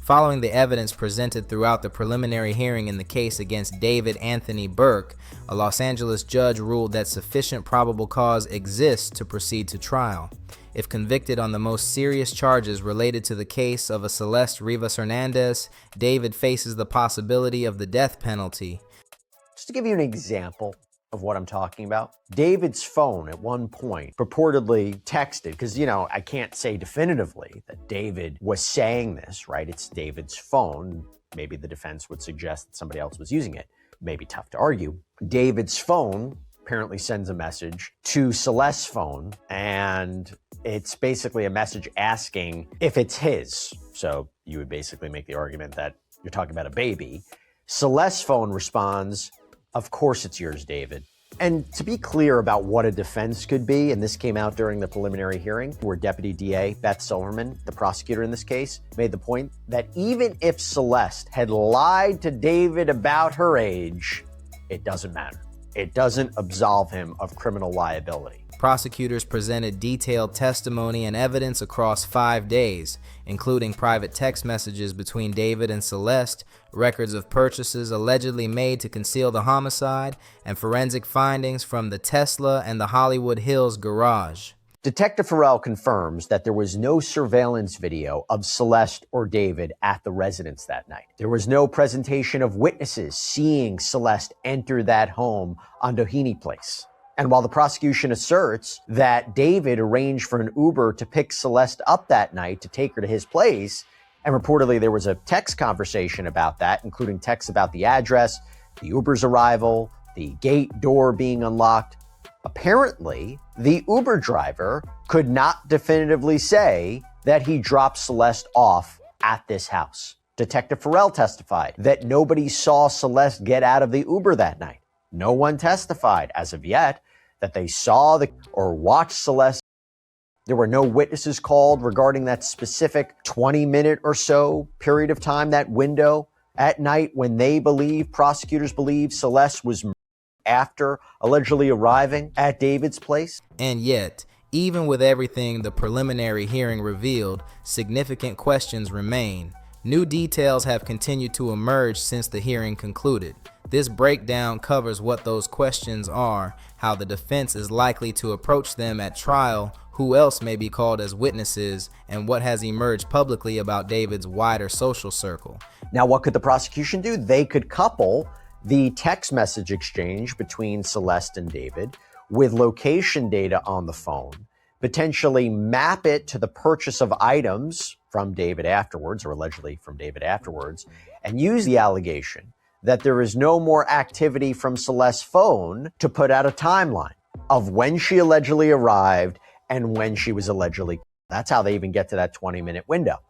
Following the evidence presented throughout the preliminary hearing in the case against David Anthony Burke, a Los Angeles judge ruled that sufficient probable cause exists to proceed to trial. If convicted on the most serious charges related to the case of a Celeste Rivas Hernandez, David faces the possibility of the death penalty. Just to give you an example of what I'm talking about, David's phone at one point purportedly texted, because, I can't say definitively that David was saying this, right? It's David's phone. Maybe the defense would suggest that somebody else was using it. Maybe tough to argue. David's phone apparently sends a message to Celeste's phone, and it's basically a message asking if it's his. So you would basically make the argument that you're talking about a baby. Celeste's phone responds, "Of course it's yours, David." And to be clear about what a defense could be, and this came out during the preliminary hearing, where Deputy DA Beth Silverman, the prosecutor in this case, made the point that even if Celeste had lied to David about her age, it doesn't matter. It doesn't absolve him of criminal liability. Prosecutors presented detailed testimony and evidence across 5 days, including private text messages between David and Celeste, records of purchases allegedly made to conceal the homicide, and forensic findings from the Tesla and the Hollywood Hills garage. Detective Farrell confirms that there was no surveillance video of Celeste or David at the residence that night. There was no presentation of witnesses seeing Celeste enter that home on Doheny Place. And while the prosecution asserts that David arranged for an Uber to pick Celeste up that night to take her to his place, and reportedly there was a text conversation about that, including texts about the address, the Uber's arrival, the gate door being unlocked, apparently the Uber driver could not definitively say that he dropped Celeste off at this house. Detective Farrell testified that nobody saw Celeste get out of the Uber that night. No one testified, as of yet, that they saw or watched Celeste. There were no witnesses called regarding that specific 20-minute or so period of time, that window at night when prosecutors believe Celeste was murdered after allegedly arriving at David's place. And yet, even with everything the preliminary hearing revealed, significant questions remain. New details have continued to emerge since the hearing concluded. This breakdown covers what those questions are, how the defense is likely to approach them at trial, who else may be called as witnesses, and what has emerged publicly about David's wider social circle. Now, what could the prosecution do? They could couple the text message exchange between Celeste and David with location data on the phone, potentially map it to the purchase of items from David afterwards, or allegedly from David afterwards, and use the allegation that there is no more activity from Celeste's phone to put out a timeline of when she allegedly arrived and when she was allegedly. That's how they even get to that 20-minute window.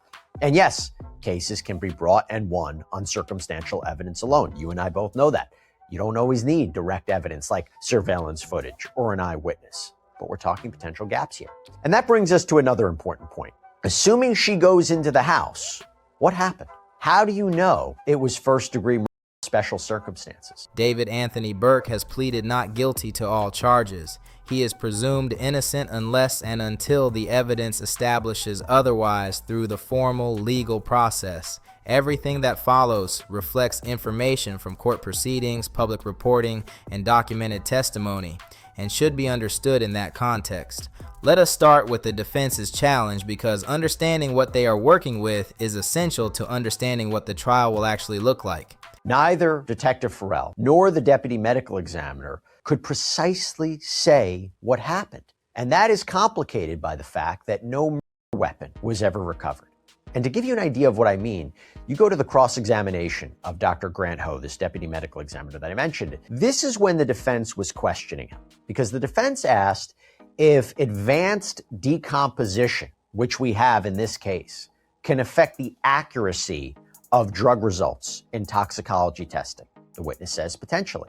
And yes, cases can be brought and won on circumstantial evidence alone. You and I both know that. You don't always need direct evidence like surveillance footage or an eyewitness, but we're talking potential gaps here. And that brings us to another important point. Assuming she goes into the house, what happened? How do you know it was first-degree murder? Special circumstances. David Anthony Burke has pleaded not guilty to all charges. He is presumed innocent unless and until the evidence establishes otherwise through the formal legal process. Everything that follows reflects information from court proceedings, public reporting, and documented testimony, and should be understood in that context. Let us start with the defense's challenge, because understanding what they are working with is essential to understanding what the trial will actually look like. Neither Detective Farrell nor the deputy medical examiner could precisely say what happened. And that is complicated by the fact that no murder weapon was ever recovered. And to give you an idea of what I mean, you go to the cross-examination of Dr. Grant Ho, this deputy medical examiner that I mentioned. This is when the defense was questioning him, because the defense asked if advanced decomposition, which we have in this case, can affect the accuracy of drug results in toxicology testing. The witness says potentially.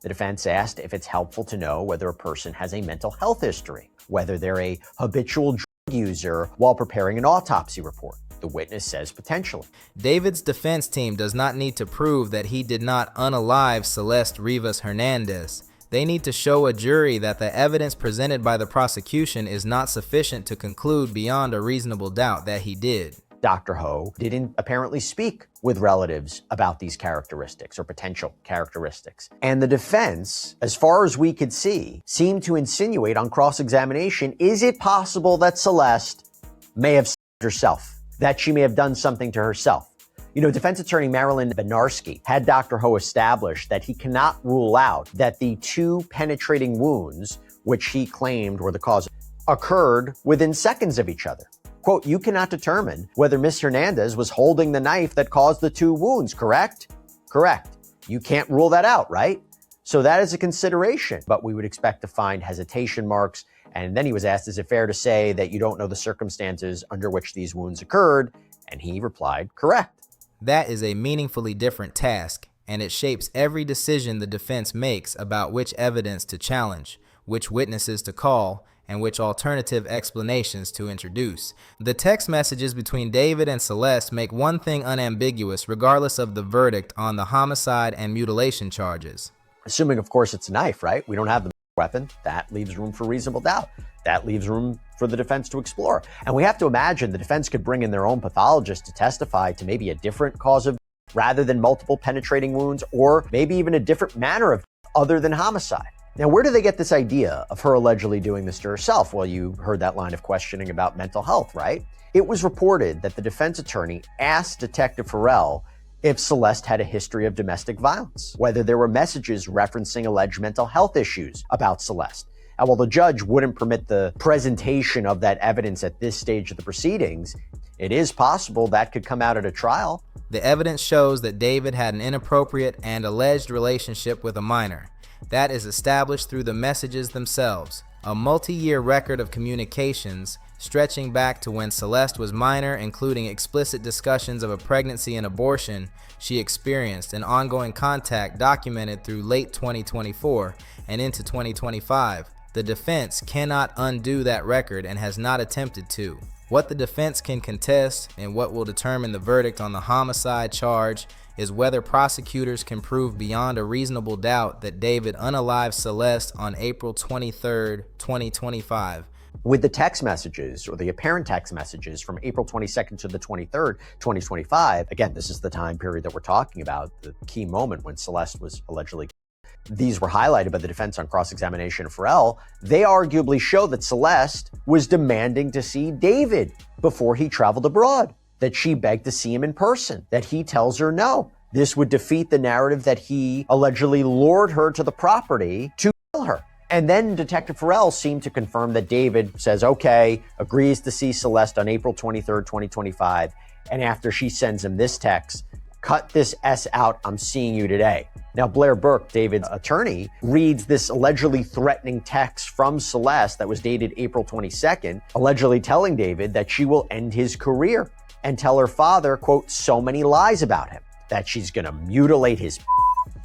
The defense asked if it's helpful to know whether a person has a mental health history, whether they're a habitual drug user while preparing an autopsy report. The witness says potentially. David's defense team does not need to prove that he did not unalive Celeste Rivas Hernandez. They need to show a jury that the evidence presented by the prosecution is not sufficient to conclude beyond a reasonable doubt that he did. Dr. Ho didn't apparently speak with relatives about these characteristics or potential characteristics. And the defense, as far as we could see, seemed to insinuate on cross-examination, is it possible that Celeste may have herself, that she may have done something to herself? You know, defense attorney Marilyn Benarski had Dr. Ho establish that he cannot rule out that the 2 penetrating wounds, which he claimed were the cause, occurred within seconds of each other. Quote, you cannot determine whether Ms. Hernandez was holding the knife that caused the 2 wounds, correct? Correct. You can't rule that out, right? So that is a consideration, but we would expect to find hesitation marks. And then he was asked, is it fair to say that you don't know the circumstances under which these wounds occurred? And he replied, correct. That is a meaningfully different task, and it shapes every decision the defense makes about which evidence to challenge, which witnesses to call, and which alternative explanations to introduce. The text messages between David and Celeste make one thing unambiguous regardless of the verdict on the homicide and mutilation charges. Assuming, of course, it's a knife, right? We don't have the weapon. That leaves room for reasonable doubt. That leaves room for the defense to explore. And we have to imagine the defense could bring in their own pathologist to testify to maybe a different cause of rather than multiple penetrating wounds, or maybe even a different manner of other than homicide. Now, where do they get this idea of her allegedly doing this to herself? Well, you heard that line of questioning about mental health, right? It was reported that the defense attorney asked Detective Farrell if Celeste had a history of domestic violence, whether there were messages referencing alleged mental health issues about Celeste. And while the judge wouldn't permit the presentation of that evidence at this stage of the proceedings, it is possible that could come out at a trial. The evidence shows that David had an inappropriate and alleged relationship with a minor. That is established through the messages themselves, a multi-year record of communications stretching back to when Celeste was minor, including explicit discussions of a pregnancy and abortion she experienced, and ongoing contact documented through late 2024 and into 2025. The defense cannot undo that record and has not attempted to. What the defense can contest and what will determine the verdict on the homicide charge is whether prosecutors can prove beyond a reasonable doubt that David unalived Celeste on April 23, 2025. With the text messages, or the apparent text messages from April 22nd to the 23rd, 2025, again, this is the time period that we're talking about, the key moment when Celeste was allegedly killed. These were highlighted by the defense on cross-examination of Farrell. They arguably show that Celeste was demanding to see David before he traveled abroad, that she begged to see him in person, that he tells her no. This would defeat the narrative that he allegedly lured her to the property to kill her. And then Detective Farrell seemed to confirm that David says, okay, agrees to see Celeste on April 23rd, 2025. And after she sends him this text, cut this S out, I'm seeing you today. Now, Blair Burke, David's attorney, reads this allegedly threatening text from Celeste that was dated April 22nd, allegedly telling David that she will end his career and tell her father, quote, so many lies about him, that she's gonna mutilate his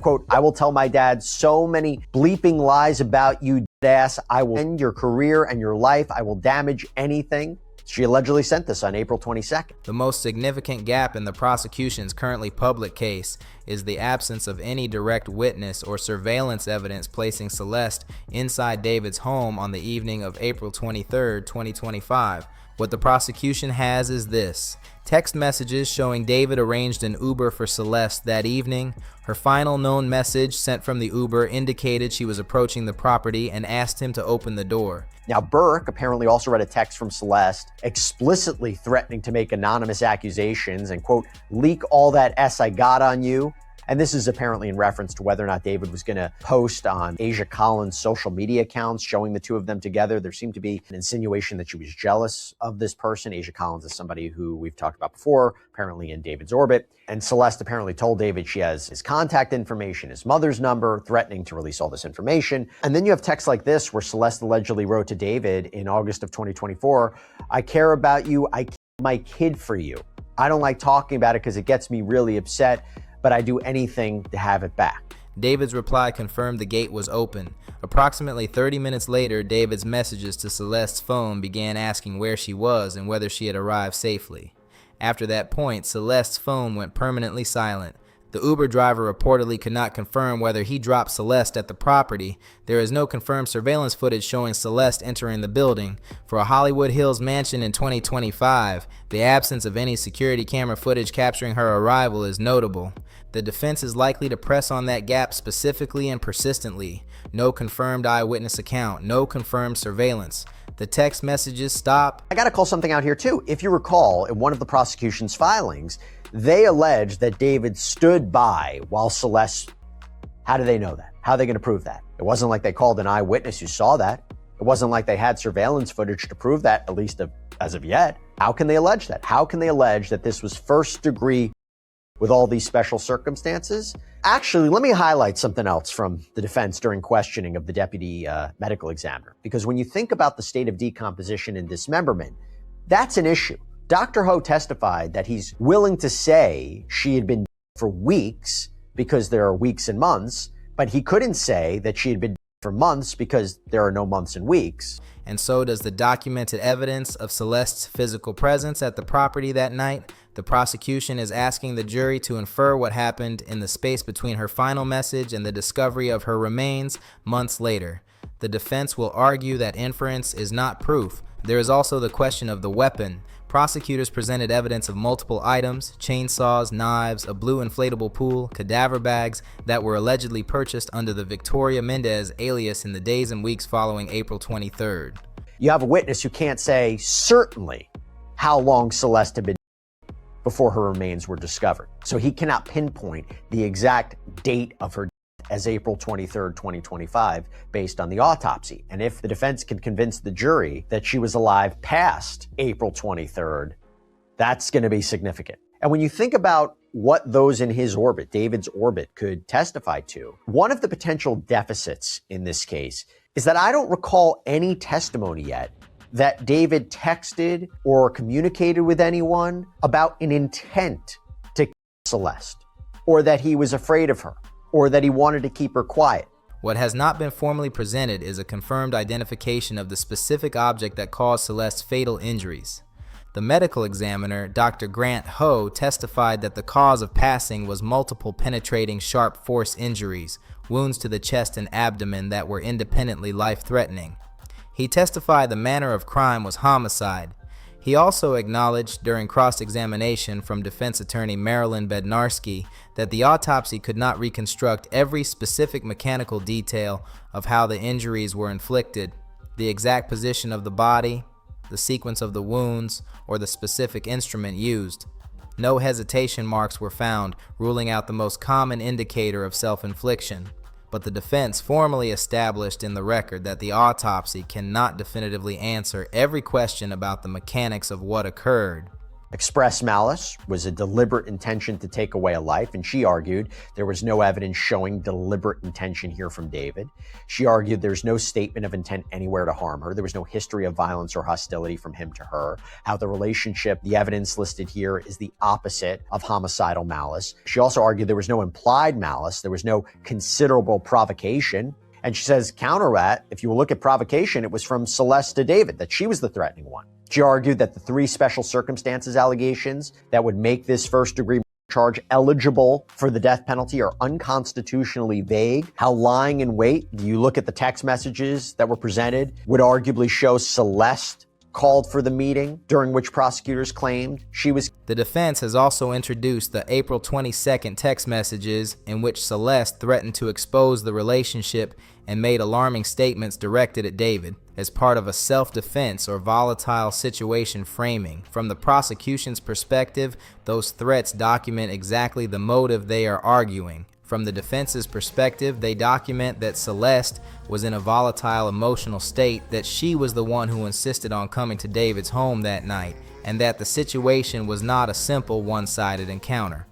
quote, I will tell my dad so many bleeping lies about you, ass. I will end your career and your life. I will damage anything. She allegedly sent this on April 22nd. The most significant gap in the prosecution's currently public case is the absence of any direct witness or surveillance evidence placing Celeste inside David's home on the evening of April 23rd, 2025. What the prosecution has is this: text messages showing David arranged an Uber for Celeste that evening. Her final known message sent from the Uber indicated she was approaching the property and asked him to open the door. Now, Burke apparently also read a text from Celeste explicitly threatening to make anonymous accusations and, quote, leak all that S I got on you. And this is apparently in reference to whether or not David was going to post on Asia Collins' social media accounts showing the two of them together. There seemed to be an insinuation that she was jealous of this person. Asia Collins is somebody who we've talked about before, apparently in David's orbit. And Celeste apparently told David she has his contact information, his mother's number, threatening to release all this information. And then you have texts like this where Celeste allegedly wrote to David in August of 2024, I care about you. I killed my kid for you. I don't like talking about it because it gets me really upset, but I do anything to have it back. David's reply confirmed the gate was open. Approximately 30 minutes later, David's messages to Celeste's phone began asking where she was and whether she had arrived safely. After that point, Celeste's phone went permanently silent. The Uber driver reportedly could not confirm whether he dropped Celeste at the property. There is no confirmed surveillance footage showing Celeste entering the building. For a Hollywood Hills mansion in 2025, the absence of any security camera footage capturing her arrival is notable. The defense is likely to press on that gap specifically and persistently. No confirmed eyewitness account, no confirmed surveillance. The text messages stop. I gotta call something out here too. If you recall, in one of the prosecution's filings, they alleged that David stood by while Celeste. How do they know that? How are they going to prove that? It wasn't like they called an eyewitness who saw that. It wasn't like they had surveillance footage to prove that, at least as of yet. How can they allege that? How can they allege that this was first degree with all these special circumstances? Actually, let me highlight something else from the defense during questioning of the deputy medical examiner. Because when you think about the state of decomposition and dismemberment, that's an issue. Dr. Ho testified that he's willing to say she had been for weeks because there are weeks and months, but he couldn't say that she had been for months because there are no months and weeks. And so does the documented evidence of Celeste's physical presence at the property that night. The prosecution is asking the jury to infer what happened in the space between her final message and the discovery of her remains months later. The defense will argue that inference is not proof. There is also the question of the weapon. Prosecutors presented evidence of multiple items, chainsaws, knives, a blue inflatable pool, cadaver bags that were allegedly purchased under the Victoria Mendez alias in the days and weeks following April 23rd. You have a witness who can't say certainly how long Celeste had been before her remains were discovered. So he cannot pinpoint the exact date of her as April 23rd, 2025, based on the autopsy. And if the defense can convince the jury that she was alive past April 23rd, that's going to be significant. And when you think about what those in his orbit, David's orbit, could testify to, one of the potential deficits in this case is that I don't recall any testimony yet that David texted or communicated with anyone about an intent to kill Celeste, or that he was afraid of her, or that he wanted to keep her quiet. What has not been formally presented is a confirmed identification of the specific object that caused Celeste's fatal injuries. The medical examiner, Dr. Grant Ho, testified that the cause of passing was multiple penetrating sharp force injuries, wounds to the chest and abdomen that were independently life-threatening. He testified the manner of crime was homicide. He also acknowledged during cross-examination from defense attorney Marilyn Bednarski that the autopsy could not reconstruct every specific mechanical detail of how the injuries were inflicted, the exact position of the body, the sequence of the wounds, or the specific instrument used. No hesitation marks were found, ruling out the most common indicator of self-infliction. But the defense formally established in the record that the autopsy cannot definitively answer every question about the mechanics of what occurred. Express malice was a deliberate intention to take away a life, and she argued there was no evidence showing deliberate intention here from David. She argued there's no statement of intent anywhere to harm her. There was no history of violence or hostility from him to her. How the relationship, the evidence listed here, is the opposite of homicidal malice. She also argued there was no implied malice. There was no considerable provocation. And she says, counter that, if you look at provocation, it was from Celeste to David, that she was the threatening one. She argued that the three special circumstances allegations that would make this first-degree charge eligible for the death penalty are unconstitutionally vague. How lying in wait, you look at the text messages that were presented, would arguably show Celeste called for the meeting during which prosecutors claimed she was. The defense has also introduced the April 22nd text messages in which Celeste threatened to expose the relationship and made alarming statements directed at David as part of a self-defense or volatile situation framing. From the prosecution's perspective, those threats document exactly the motive they are arguing. From the defense's perspective, they document that Celeste was in a volatile emotional state, that she was the one who insisted on coming to David's home that night, and that the situation was not a simple one-sided encounter.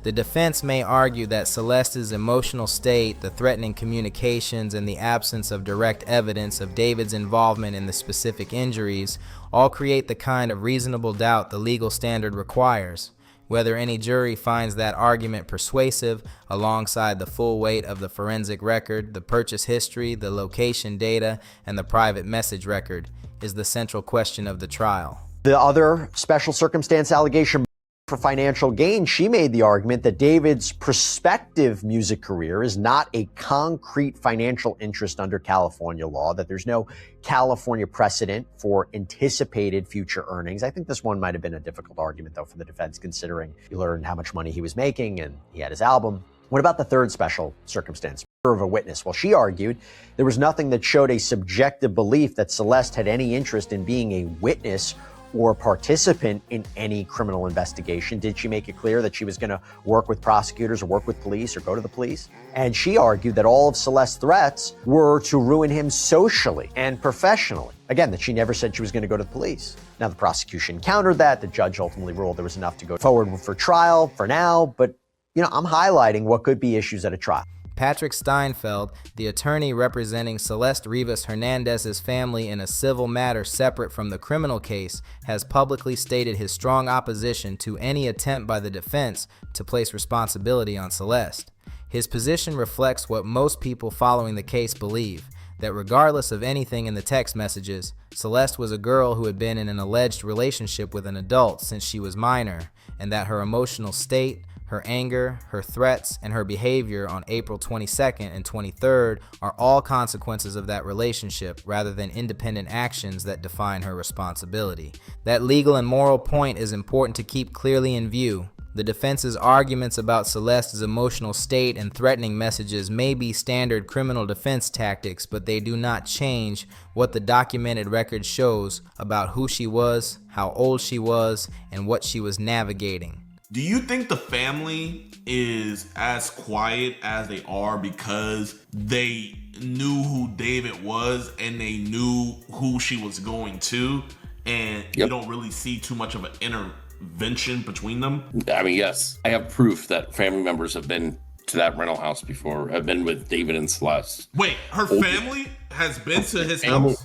The defense may argue that Celeste's emotional state, the threatening communications, and the absence of direct evidence of David's involvement in the specific injuries all create the kind of reasonable doubt the legal standard requires. Whether any jury finds that argument persuasive, alongside the full weight of the forensic record, the purchase history, the location data, and the private message record, is the central question of the trial. The other special circumstance allegation For financial gain, she made the argument that David's prospective music career is not a concrete financial interest under California law, that there's no California precedent for anticipated future earnings. I think this one might have been a difficult argument, though, for the defense, considering you learned how much money he was making and he had his album. What about the third special circumstance, of a witness? Well, she argued there was nothing that showed a subjective belief that Celeste had any interest in being a witness or participant in any criminal investigation. Did she make it clear that she was going to work with prosecutors or work with police or go to the police? And she argued that all of Celeste's threats were to ruin him socially and professionally. Again, that she never said she was going to go to the police. Now, the prosecution countered that. The judge ultimately ruled there was enough to go forward for trial for now. But, I'm highlighting what could be issues at a trial. Patrick Steinfeld, the attorney representing Celeste Rivas Hernandez's family in a civil matter separate from the criminal case, has publicly stated his strong opposition to any attempt by the defense to place responsibility on Celeste. His position reflects what most people following the case believe, that regardless of anything in the text messages, Celeste was a girl who had been in an alleged relationship with an adult since she was minor, and that her emotional state, her anger, her threats, and her behavior on April 22nd and 23rd are all consequences of that relationship rather than independent actions that define her responsibility. That legal and moral point is important to keep clearly in view. The defense's arguments about Celeste's emotional state and threatening messages may be standard criminal defense tactics, but they do not change what the documented record shows about who she was, how old she was, and what she was navigating. Do you think the family is as quiet as they are because they knew who David was and they knew who she was going to, and you don't really see too much of an intervention between them? I mean, yes. I have proof that family members have been to that rental house before. I've been with David and Celeste. Wait, her family has been to his house?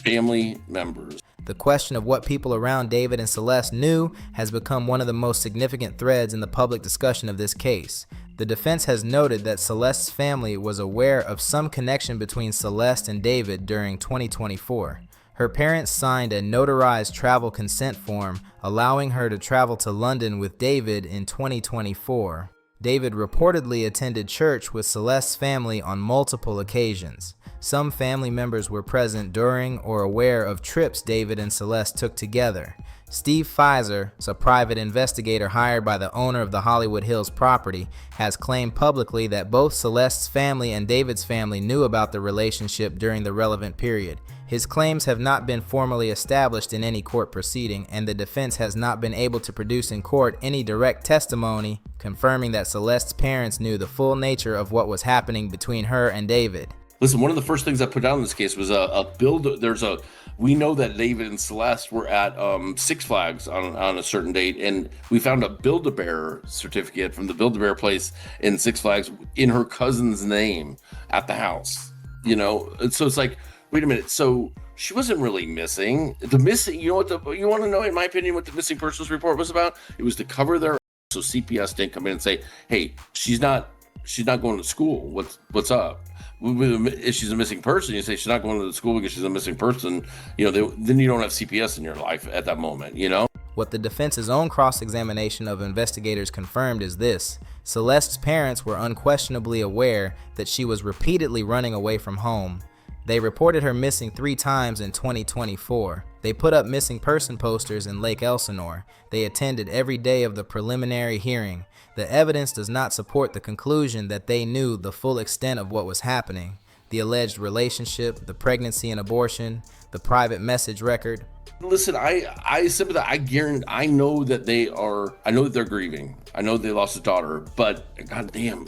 Family members. The question of what people around David and Celeste knew has become one of the most significant threads in the public discussion of this case. The defense has noted that Celeste's family was aware of some connection between Celeste and David during 2024. Her parents signed a notarized travel consent form allowing her to travel to London with David in 2024. David reportedly attended church with Celeste's family on multiple occasions. Some family members were present during or aware of trips David and Celeste took together. Steve Pfizer, a private investigator hired by the owner of the Hollywood Hills property, has claimed publicly that both Celeste's family and David's family knew about the relationship during the relevant period. His claims have not been formally established in any court proceeding, and the defense has not been able to produce in court any direct testimony confirming that Celeste's parents knew the full nature of what was happening between her and David. Listen, one of the first things I put down in this case was we know that David and Celeste were at Six Flags on a certain date, and we found a Build-A-Bear certificate from the Build-A-Bear place in Six Flags in her cousin's name at the house. So it's like, wait a minute, so she wasn't really missing. You want to know, in my opinion, what the missing persons report was about? It was to cover their so CPS didn't come in and say, hey, she's not going to school. What's up? If she's a missing person, you say she's not going to the school because she's a missing person. Then you don't have CPS in your life at that moment. What the defense's own cross-examination of investigators confirmed is this: Celeste's parents were unquestionably aware that she was repeatedly running away from home. They reported her missing 3 times in 2024. They put up missing person posters in Lake Elsinore. They attended every day of the preliminary hearing. The evidence does not support the conclusion that they knew the full extent of what was happening. The alleged relationship, the pregnancy and abortion, the private message record. Listen, I sympathize. I know that they're grieving. I know they lost a daughter, but goddamn,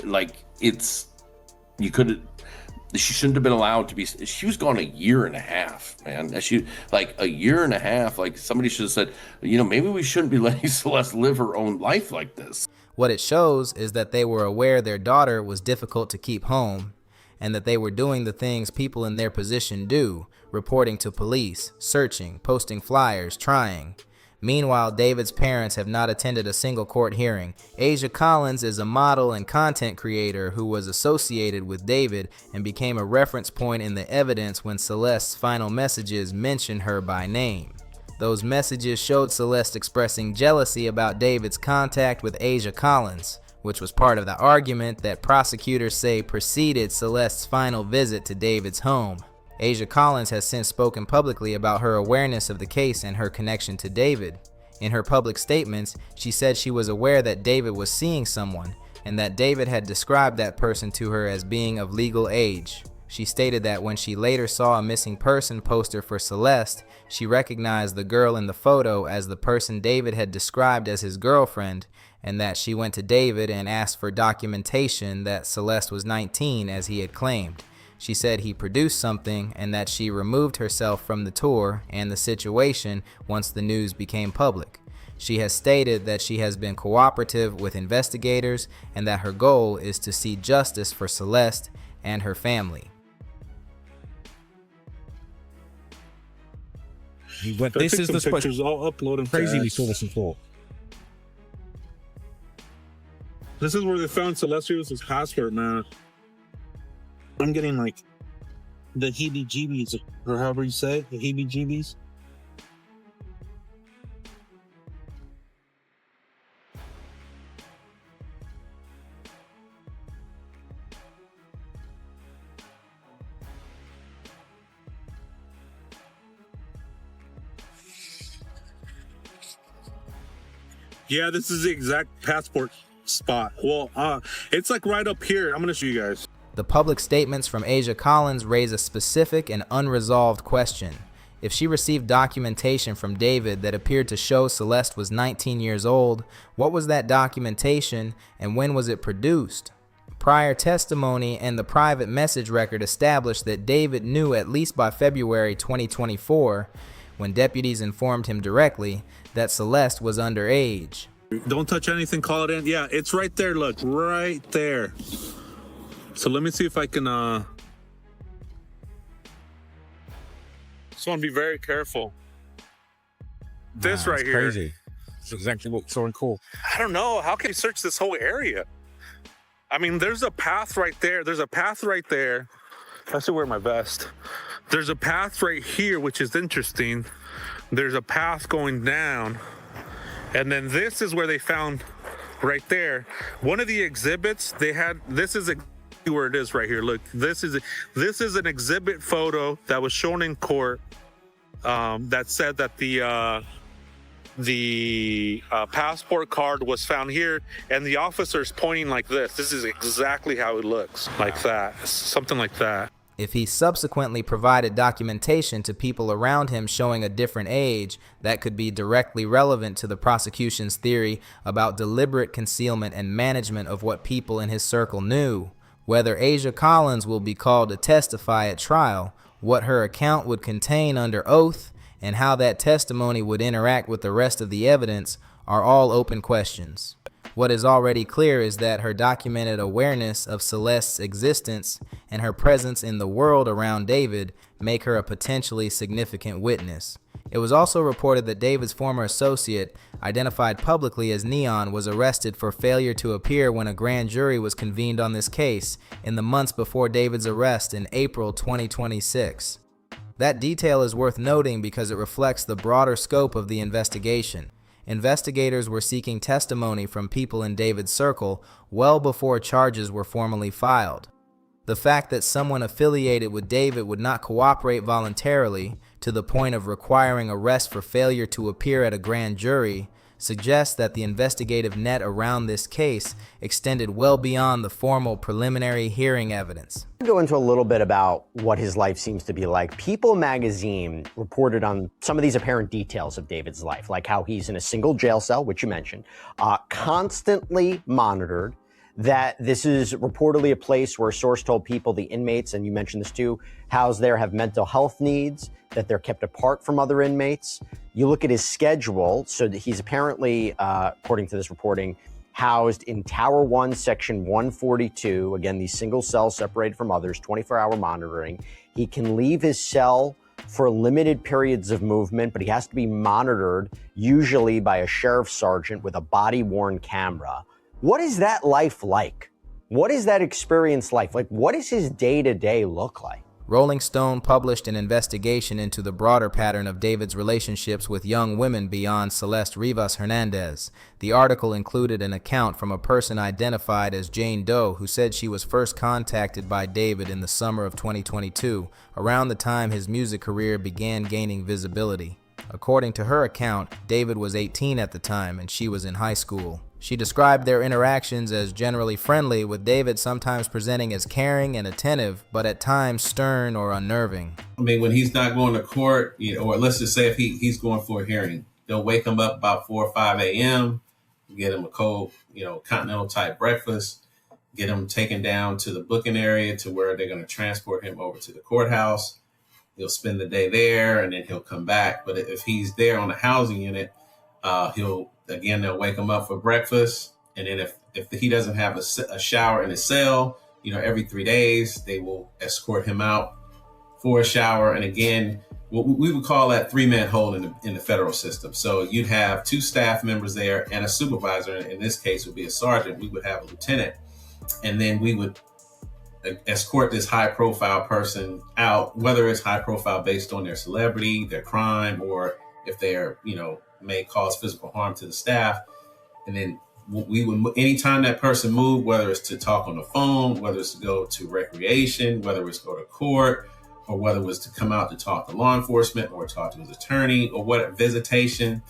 she shouldn't have been allowed to be. She was gone a year and a half, man. A year and a half. Somebody should have said, maybe we shouldn't be letting Celeste live her own life like this. What it shows is that they were aware their daughter was difficult to keep home, and that they were doing the things people in their position do, reporting to police, searching, posting flyers, trying. Meanwhile, David's parents have not attended a single court hearing. Asia Collins is a model and content creator who was associated with David and became a reference point in the evidence when Celeste's final messages mention her by name. Those messages showed Celeste expressing jealousy about David's contact with Asia Collins, which was part of the argument that prosecutors say preceded Celeste's final visit to David's home. Asia Collins has since spoken publicly about her awareness of the case and her connection to David. In her public statements, she said she was aware that David was seeing someone, and that David had described that person to her as being of legal age. She stated that when she later saw a missing person poster for Celeste, she recognized the girl in the photo as the person David had described as his girlfriend, and that she went to David and asked for documentation that Celeste was 19 as he had claimed. She said he produced something and that she removed herself from the tour and the situation once the news became public. She has stated that she has been cooperative with investigators and that her goal is to see justice for Celeste and her family. But this is the pictures all uploading crazy. fast. We saw this before. This is where they found Celestius's passport, man. I'm getting like the heebie-jeebies, or however you say, the heebie-jeebies. Yeah, this is the exact passport spot. Well, it's like right up here. I'm gonna show you guys. The public statements from Asia Collins raise a specific and unresolved question. If she received documentation from David that appeared to show Celeste was 19 years old, what was that documentation and when was it produced? Prior testimony and the private message record established that David knew at least by February 2024, when deputies informed him directly, that Celeste was underage. Don't touch anything, call it in. Yeah, it's right there, look, right there. So let me see if I can, just want to be very careful. This right here. Crazy. It's exactly what we saw in court. I don't know, how can you search this whole area? I mean, there's a path right there. There's a path right there. I should wear my vest. There's a path right here, which is interesting. There's a path going down. And then this is where they found right there. One of the exhibits they had, this is where it is right here. Look, this is an exhibit photo that was shown in court that said that the passport card was found here, and the officer's pointing like this. This is exactly how it looks, like that, something like that. If he subsequently provided documentation to people around him showing a different age, that could be directly relevant to the prosecution's theory about deliberate concealment and management of what people in his circle knew. Whether Asia Collins will be called to testify at trial, what her account would contain under oath, and how that testimony would interact with the rest of the evidence are all open questions. What is already clear is that her documented awareness of Celeste's existence and her presence in the world around David make her a potentially significant witness. It was also reported that David's former associate, identified publicly as Neon, was arrested for failure to appear when a grand jury was convened on this case in the months before David's arrest in April 2026. That detail is worth noting because it reflects the broader scope of the investigation. Investigators were seeking testimony from people in David's circle well before charges were formally filed. The fact that someone affiliated with David would not cooperate voluntarily to the point of requiring arrest for failure to appear at a grand jury suggests that the investigative net around this case extended well beyond the formal preliminary hearing evidence. I'll go into a little bit about what his life seems to be like. People magazine reported on some of these apparent details of David's life, like how he's in a single jail cell, which you mentioned, constantly monitored, that this is reportedly a place where a source told people the inmates, and you mentioned this too, housed there have mental health needs, that they're kept apart from other inmates. You look at his schedule, so that he's apparently, according to this reporting, housed in Tower 1, Section 142, again, these single cells separated from others, 24-hour monitoring. He can leave his cell for limited periods of movement, but he has to be monitored, usually by a sheriff's sergeant with a body-worn camera. What is that life like? What is that experience like? Like, what does his day-to-day look like? Rolling Stone published an investigation into the broader pattern of David's relationships with young women beyond Celeste Rivas Hernandez. The article included an account from a person identified as Jane Doe, who said she was first contacted by David in the summer of 2022, around the time his music career began gaining visibility. According to her account, David was 18 at the time and she was in high school. She described their interactions as generally friendly, with David sometimes presenting as caring and attentive, but at times stern or unnerving. I mean, when he's not going to court, or let's just say if he's going for a hearing, they'll wake him up about 4 or 5 a.m., get him a cold, continental type breakfast, get him taken down to the booking area to where they're going to transport him over to the courthouse. He'll spend the day there and then he'll come back. But if he's there on the housing unit, they'll wake him up for breakfast. And then if he doesn't have a shower in his cell, every 3 days, they will escort him out for a shower. And again, what we would call that 3-man hold in the federal system. So you'd have 2 staff members there and a supervisor. In this case, would be a sergeant. We would have a lieutenant. And then we would escort this high profile person out, whether it's high profile based on their celebrity, their crime, or if they're, may cause physical harm to the staff. And then we would, anytime that person moved, whether it's to talk on the phone, whether it's to go to recreation, whether it's to go to court, or whether it was to come out to talk to law enforcement or talk to his attorney or what visitation,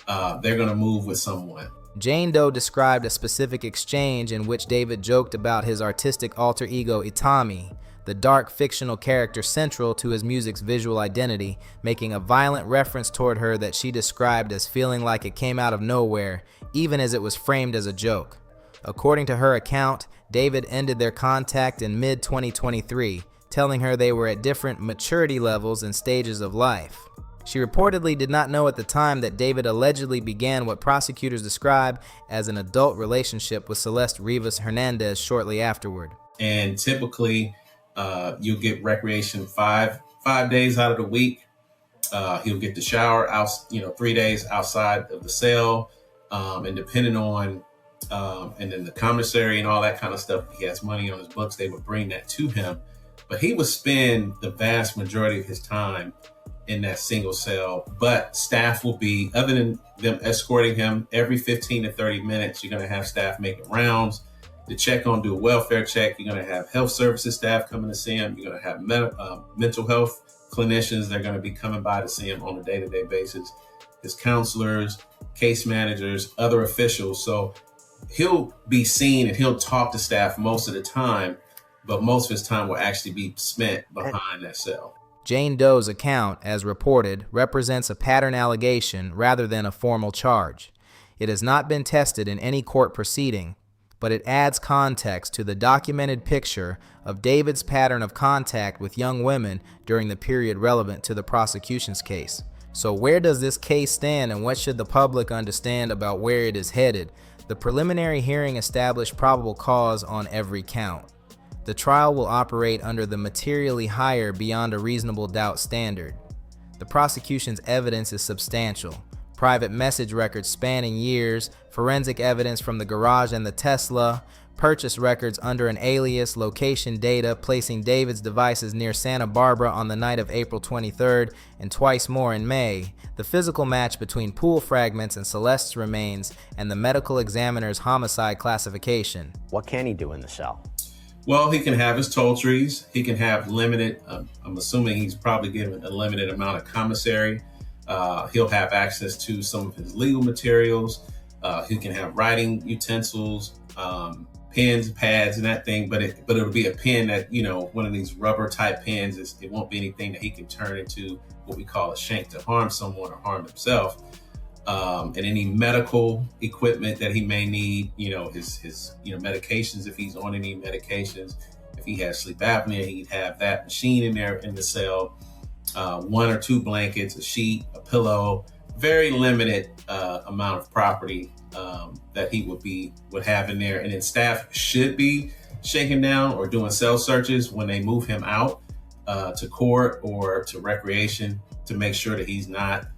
they're going to move with someone. Jane Doe described a specific exchange in which David joked about his artistic alter ego Itami, the dark fictional character central to his music's visual identity, making a violent reference toward her that she described as feeling like it came out of nowhere, even as it was framed as a joke. According to her account, David ended their contact in mid-2023, telling her they were at different maturity levels and stages of life. She reportedly did not know at the time that David allegedly began what prosecutors describe as an adult relationship with Celeste Rivas Hernandez shortly afterward. And typically, you'll get recreation five days out of the week. He'll get the shower out, 3 days outside of the cell, and depending on, and then the commissary and all that kind of stuff. If he has money on his books, they would bring that to him. But he would spend the vast majority of his time in that single cell, but staff will be, other than them escorting him every 15 to 30 minutes, you're going to have staff making rounds to do a welfare check. You're going to have health services staff coming to see him. You're going to have mental health clinicians. They're going to be coming by to see him on a day-to-day basis. His counselors, case managers, other officials. So he'll be seen and he'll talk to staff most of the time, but most of his time will actually be spent behind that cell. Jane Doe's account, as reported, represents a pattern allegation rather than a formal charge. It has not been tested in any court proceeding, but it adds context to the documented picture of David's pattern of contact with young women during the period relevant to the prosecution's case. So where does this case stand, and what should the public understand about where it is headed? The preliminary hearing established probable cause on every count. The trial will operate under the materially higher beyond a reasonable doubt standard. The prosecution's evidence is substantial. Private message records spanning years, forensic evidence from the garage and the Tesla, purchase records under an alias, location data placing David's devices near Santa Barbara on the night of April 23rd and twice more in May, the physical match between pool fragments and Celeste's remains, and the medical examiner's homicide classification. What can he do in the cell? Well, he can have his toiletries. He can have limited, I'm assuming he's probably given a limited amount of commissary. He'll have access to some of his legal materials. He can have writing utensils, pens, pads, and that thing. But it'll be a pen that, one of these rubber type pens. It won't be anything that he can turn into what we call a shank to harm someone or harm himself. And any medical equipment that he may need, his medications, if he's on any medications. If he has sleep apnea, he'd have that machine in there in the cell. 1 or 2 blankets, a sheet, a pillow, very limited amount of property that he would have in there. And then staff should be shaking down or doing cell searches when they move him out to court or to recreation to make sure that he's not,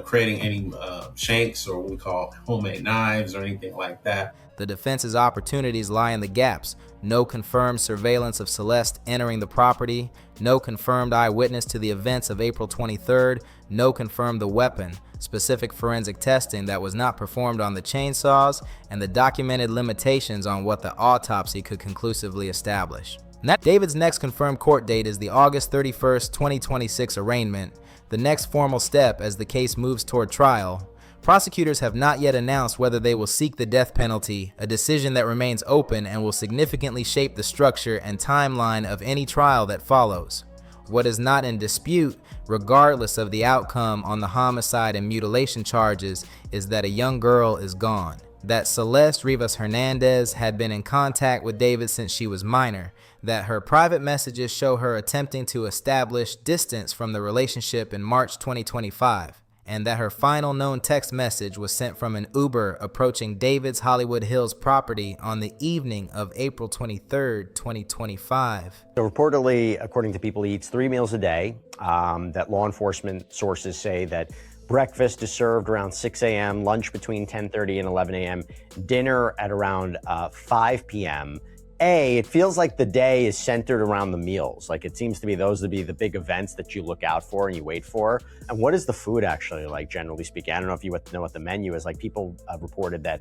creating any shanks or what we call homemade knives or anything like that. The defense's opportunities lie in the gaps. No confirmed surveillance of Celeste entering the property, no confirmed eyewitness to the events of April 23rd, no confirmed the weapon, specific forensic testing that was not performed on the chainsaws, and the documented limitations on what the autopsy could conclusively establish. David's next confirmed court date is the August 31st, 2026 arraignment, the next formal step as the case moves toward trial. Prosecutors have not yet announced whether they will seek the death penalty, a decision that remains open and will significantly shape the structure and timeline of any trial that follows. What is not in dispute, regardless of the outcome on the homicide and mutilation charges, is that a young girl is gone. That Celeste Rivas Hernandez had been in contact with David since she was minor, that her private messages show her attempting to establish distance from the relationship in March 2025. And that her final known text message was sent from an Uber approaching David's Hollywood Hills property on the evening of April 23rd, 2025. So reportedly, according to People, he eats 3 meals a day. That law enforcement sources say that breakfast is served around 6 a.m., lunch between 10:30 and 11 a.m., dinner at around 5 p.m. It feels like the day is centered around the meals. Like, it seems to be those would be the big events that you look out for and you wait for. And what is the food actually like, generally speaking? I don't know if you know what the menu is. Like, people reported that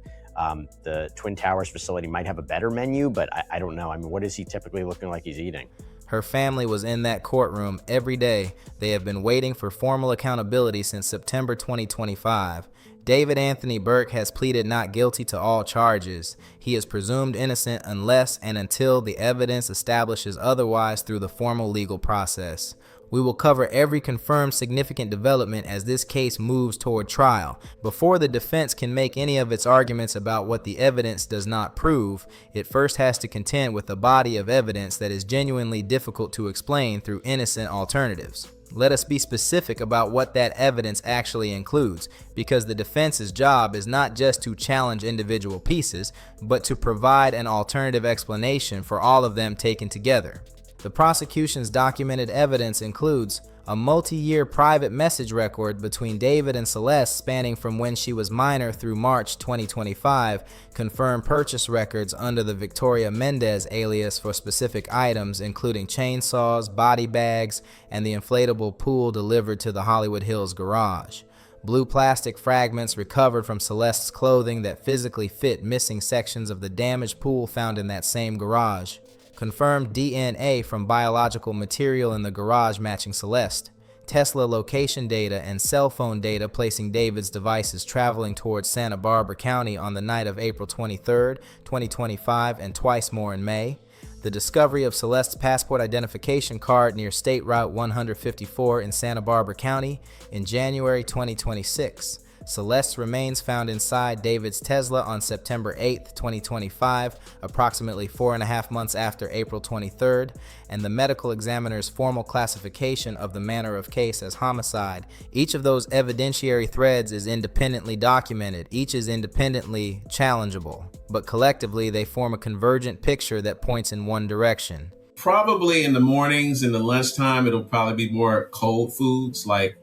the Twin Towers facility might have a better menu, but I don't know. I mean, what is he typically looking like he's eating? Her family was in that courtroom every day. They have been waiting for formal accountability since September 2025. David Anthony Burke has pleaded not guilty to all charges. He is presumed innocent unless and until the evidence establishes otherwise through the formal legal process. We will cover every confirmed significant development as this case moves toward trial. Before the defense can make any of its arguments about what the evidence does not prove, it first has to contend with a body of evidence that is genuinely difficult to explain through innocent alternatives. Let us be specific about what that evidence actually includes, because the defense's job is not just to challenge individual pieces, but to provide an alternative explanation for all of them taken together. The prosecution's documented evidence includes a multi-year private message record between David and Celeste spanning from when she was minor through March 2025, confirmed purchase records under the Victoria Mendez alias for specific items including chainsaws, body bags, and the inflatable pool delivered to the Hollywood Hills garage. Blue plastic fragments recovered from Celeste's clothing that physically fit missing sections of the damaged pool found in that same garage. Confirmed DNA from biological material in the garage matching Celeste. Tesla location data and cell phone data placing David's devices traveling towards Santa Barbara County on the night of April 23rd, 2025 and twice more in May. The discovery of Celeste's passport identification card near State Route 154 in Santa Barbara County in January 2026. Celeste's remains found inside David's Tesla on September 8th, 2025, approximately 4.5 months after April 23rd, and the medical examiner's formal classification of the manner of case as homicide. Each of those evidentiary threads is independently documented. Each is independently challengeable, but collectively they form a convergent picture that points in one direction. Probably in the mornings, in the lunchtime, it'll probably be more cold foods like,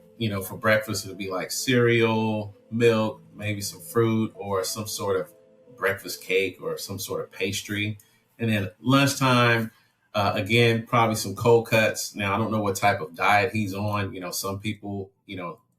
for breakfast, it'll be like cereal, milk, maybe some fruit or some sort of breakfast cake or some sort of pastry. And then lunchtime, again, probably some cold cuts. Now, I don't know what type of diet he's on. Some people,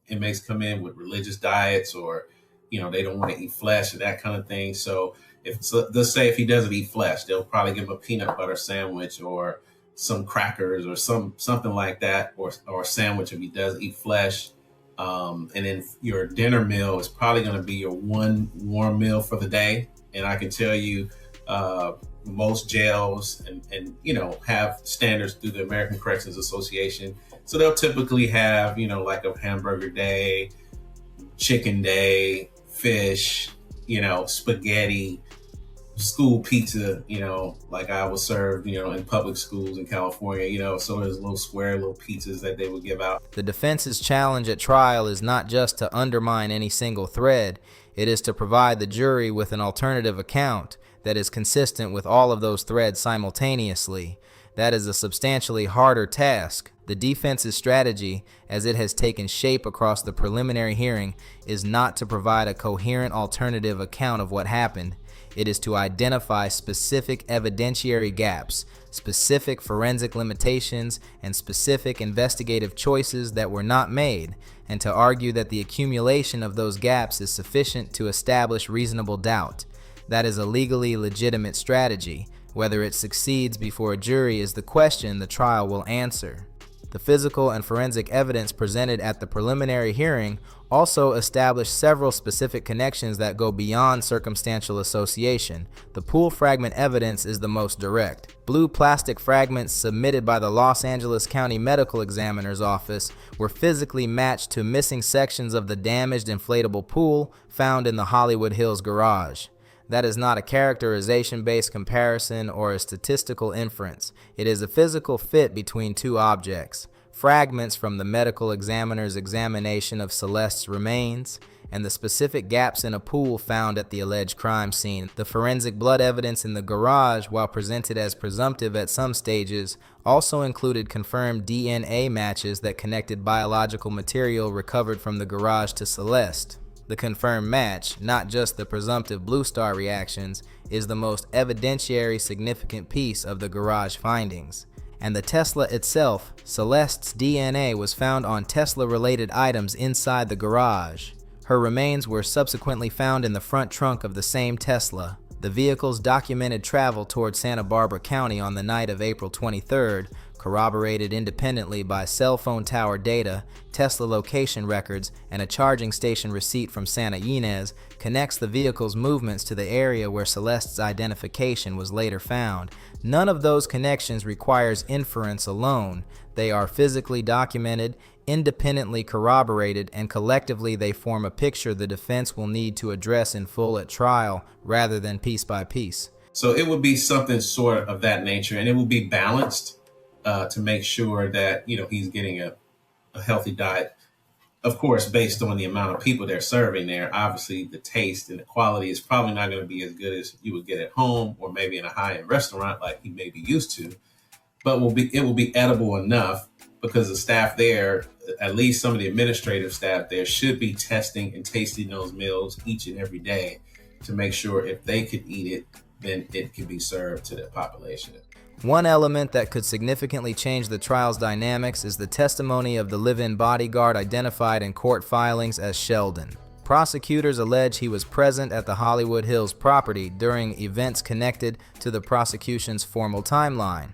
inmates come in with religious diets or, they don't want to eat flesh and that kind of thing. So let's say if he doesn't eat flesh, they'll probably give him a peanut butter sandwich or some crackers or something like that, or a sandwich if he does eat flesh. And then your dinner meal is probably going to be your one warm meal for the day. And I can tell you, most jails and have standards through the American Corrections Association. So they'll typically have, like a hamburger day, chicken day, fish, spaghetti, school pizza, like I was served, in public schools in California, so there's little square little pizzas that they would give out. The defense's challenge at trial is not just to undermine any single thread, it is to provide the jury with an alternative account that is consistent with all of those threads simultaneously. That is a substantially harder task. The defense's strategy, as it has taken shape across the preliminary hearing, is not to provide a coherent alternative account of what happened. It is to identify specific evidentiary gaps, specific forensic limitations, and specific investigative choices that were not made, and to argue that the accumulation of those gaps is sufficient to establish reasonable doubt. That is a legally legitimate strategy. Whether it succeeds before a jury is the question the trial will answer. The physical and forensic evidence presented at the preliminary hearing also established several specific connections that go beyond circumstantial association. The pool fragment evidence is the most direct. Blue plastic fragments submitted by the Los Angeles County Medical Examiner's Office were physically matched to missing sections of the damaged inflatable pool found in the Hollywood Hills garage. That is not a characterization-based comparison or a statistical inference. It is a physical fit between two objects, fragments from the medical examiner's examination of Celeste's remains, and the specific gaps in a pool found at the alleged crime scene. The forensic blood evidence in the garage, while presented as presumptive at some stages, also included confirmed DNA matches that connected biological material recovered from the garage to Celeste. The confirmed match, not just the presumptive blue star reactions, is the most evidentiary significant piece of the garage findings. And the Tesla itself, Celeste's DNA was found on Tesla-related items inside the garage. Her remains were subsequently found in the front trunk of the same Tesla. The vehicle's documented travel toward Santa Barbara County on the night of April 23rd, corroborated independently by cell phone tower data, Tesla location records, and a charging station receipt from Santa Ynez, connects the vehicle's movements to the area where Celeste's identification was later found. None of those connections requires inference alone. They are physically documented, independently corroborated, and collectively they form a picture the defense will need to address in full at trial rather than piece by piece. So it would be something sort of that nature, and it will be balanced to make sure that, he's getting a healthy diet. Of course, based on the amount of people they're serving there, obviously the taste and the quality is probably not going to be as good as you would get at home or maybe in a high-end restaurant like he may be used to. But it will be edible enough because the staff there, at least some of the administrative staff there, should be testing and tasting those meals each and every day to make sure if they could eat it, then it could be served to the population. One element that could significantly change the trial's dynamics is the testimony of the live-in bodyguard identified in court filings as Sheldon. Prosecutors allege he was present at the Hollywood Hills property during events connected to the prosecution's formal timeline.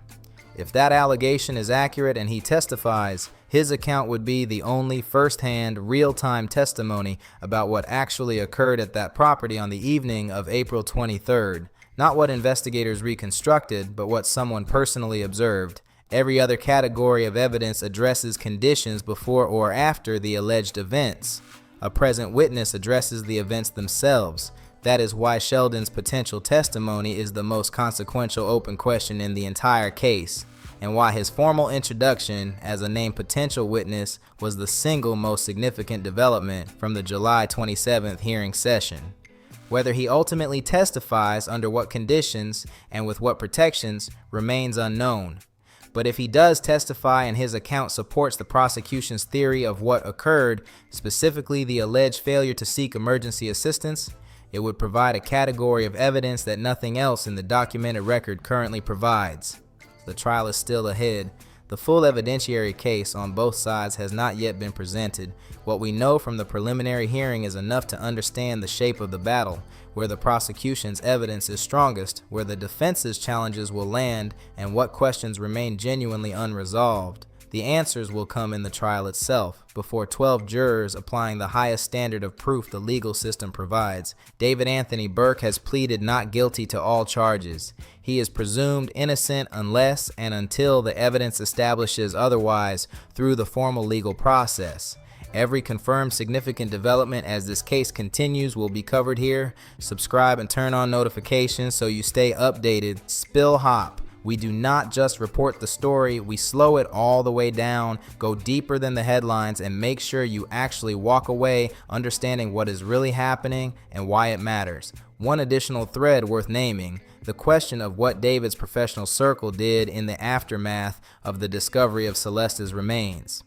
If that allegation is accurate and he testifies, his account would be the only first-hand, real-time testimony about what actually occurred at that property on the evening of April 23rd. Not what investigators reconstructed, but what someone personally observed. Every other category of evidence addresses conditions before or after the alleged events. A present witness addresses the events themselves. That is why Sheldon's potential testimony is the most consequential open question in the entire case, and why his formal introduction as a named potential witness was the single most significant development from the July 27th hearing session. Whether he ultimately testifies under what conditions and with what protections remains unknown. But if he does testify and his account supports the prosecution's theory of what occurred, specifically the alleged failure to seek emergency assistance, it would provide a category of evidence that nothing else in the documented record currently provides. The trial is still ahead. The full evidentiary case on both sides has not yet been presented. What we know from the preliminary hearing is enough to understand the shape of the battle, where the prosecution's evidence is strongest, where the defense's challenges will land, and what questions remain genuinely unresolved. The answers will come in the trial itself, before 12 jurors applying the highest standard of proof the legal system provides. David Anthony Burke has pleaded not guilty to all charges. He is presumed innocent unless and until the evidence establishes otherwise through the formal legal process. Every confirmed significant development as this case continues will be covered here. Subscribe and turn on notifications so you stay updated. SpillHop. We do not just report the story, we slow it all the way down, go deeper than the headlines, and make sure you actually walk away understanding what is really happening and why it matters. One additional thread worth naming, the question of what David's professional circle did in the aftermath of the discovery of Celeste's remains.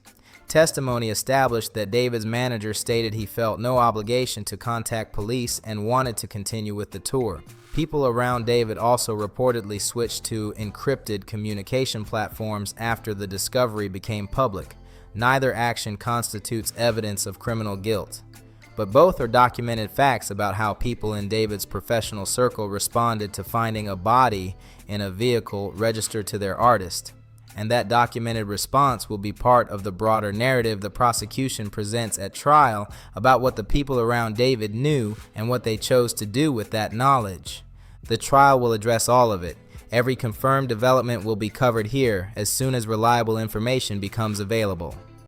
Testimony established that David's manager stated he felt no obligation to contact police and wanted to continue with the tour. People around David also reportedly switched to encrypted communication platforms after the discovery became public. Neither action constitutes evidence of criminal guilt, but both are documented facts about how people in David's professional circle responded to finding a body in a vehicle registered to their artist. And that documented response will be part of the broader narrative the prosecution presents at trial about what the people around David knew and what they chose to do with that knowledge. The trial will address all of it. Every confirmed development will be covered here as soon as reliable information becomes available.